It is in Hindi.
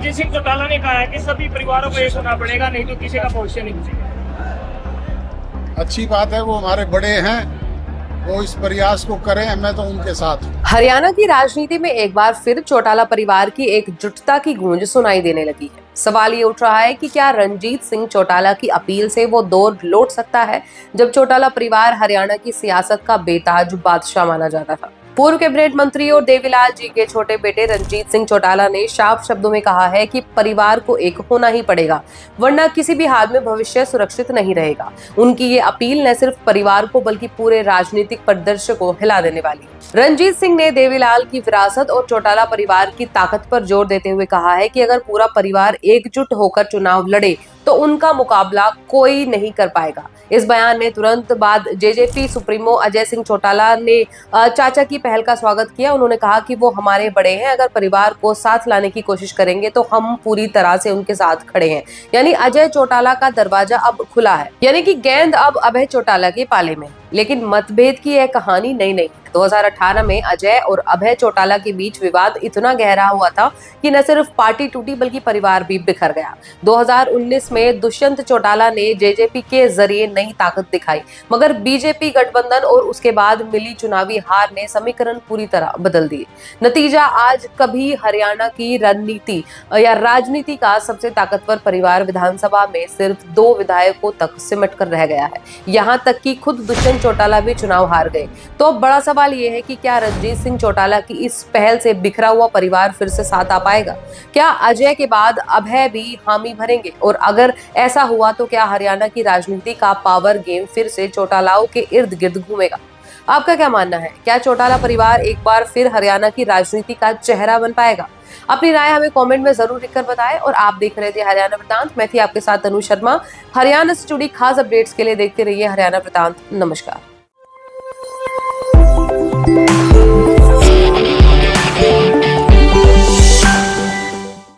रणजीत सिंह चौटाला ने कहा है कि सभी परिवारों को एक होना पड़ेगा, नहीं तो किसी का भविष्य नहीं बचेगा। अच्छी बात है, वो हमारे बड़े हैं, वो इस प्रयास को करें, मैं तो उनके साथ हूं। हरियाणा की राजनीति में एक बार फिर चौटाला परिवार की एकजुटता की गूंज सुनाई देने लगी है। सवाल ये उठ रहा है कि क्या रणजीत सिंह चौटाला की अपील से वो दौर लौट सकता है जब चौटाला परिवार हरियाणा की सियासत का बेताज बादशाह माना जाता था। पूर्व कैबिनेट मंत्री और देवीलाल जी के छोटे बेटे रणजीत सिंह चौटाला ने साफ शब्दों में कहा है कि परिवार को एक होना ही पड़ेगा, वरना किसी भी हाल में भविष्य सुरक्षित नहीं रहेगा। उनकी ये अपील न सिर्फ परिवार को बल्कि पूरे राजनीतिक परिदृश्य को हिला देने वाली है। रणजीत सिंह ने देवीलाल की विरासत और चौटाला परिवार की ताकत पर जोर देते हुए कहा है कि अगर पूरा परिवार एकजुट होकर चुनाव लड़े तो उनका मुकाबला कोई नहीं कर पाएगा। इस बयान में तुरंत बाद जेजेपी सुप्रीमो अजय सिंह चौटाला ने चाचा की पहल का स्वागत किया। उन्होंने कहा कि वो हमारे बड़े हैं, अगर परिवार को साथ लाने की कोशिश करेंगे तो हम पूरी तरह से उनके साथ खड़े हैं। यानी अजय चौटाला का दरवाजा अब खुला है, यानी कि गेंद अब अभय चौटाला के पाले में। लेकिन मतभेद की यह कहानी नई नहीं। 2018 में अजय और अभय चौटाला के बीच विवाद इतना गहरा हुआ था कि न सिर्फ पार्टी टूटी बल्कि परिवार भी बिखर गया। 2019 में दुष्यंत चौटाला ने जेजेपी के जरिए नई ताकत दिखाई, मगर बीजेपी गठबंधन और उसके बाद मिली चुनावी हार ने समीकरण पूरी तरह बदल दिए। नतीजा आज कभी हरियाणा की रणनीति या राजनीति का सबसे ताकतवर परिवार विधानसभा में सिर्फ 2 विधायकों तक सिमट कर रह गया है। यहाँ तक कि खुद दुष्यंत चौटाला भी चुनाव हार गए। तो बड़ा सवाल ये है कि क्या रणजीत सिंह चौटाला की इस पहल से बिखरा हुआ परिवार फिर से साथ आ पाएगा? क्या अजय के बाद अभय भी हामी भरेंगे? और अगर ऐसा हुआ तो क्या हरियाणा की राजनीति का पावर गेम फिर से चौटालाओं के इर्द गिर्द घूमेगा? आपका क्या मानना है? क्या चौटाला परिवार एक बार फिर हरियाणा की राजनीति का चेहरा बन पाएगा? अपनी राय हमें कमेंट में जरूर लिखकर बताएं। और आप देख रहे थे हरियाणा वृतांत। मैं थी आपके साथ तनु शर्मा। हरियाणा से जुड़ी खास अपडेट्स के लिए देखते रहिए हरियाणा वृतांत। नमस्कार।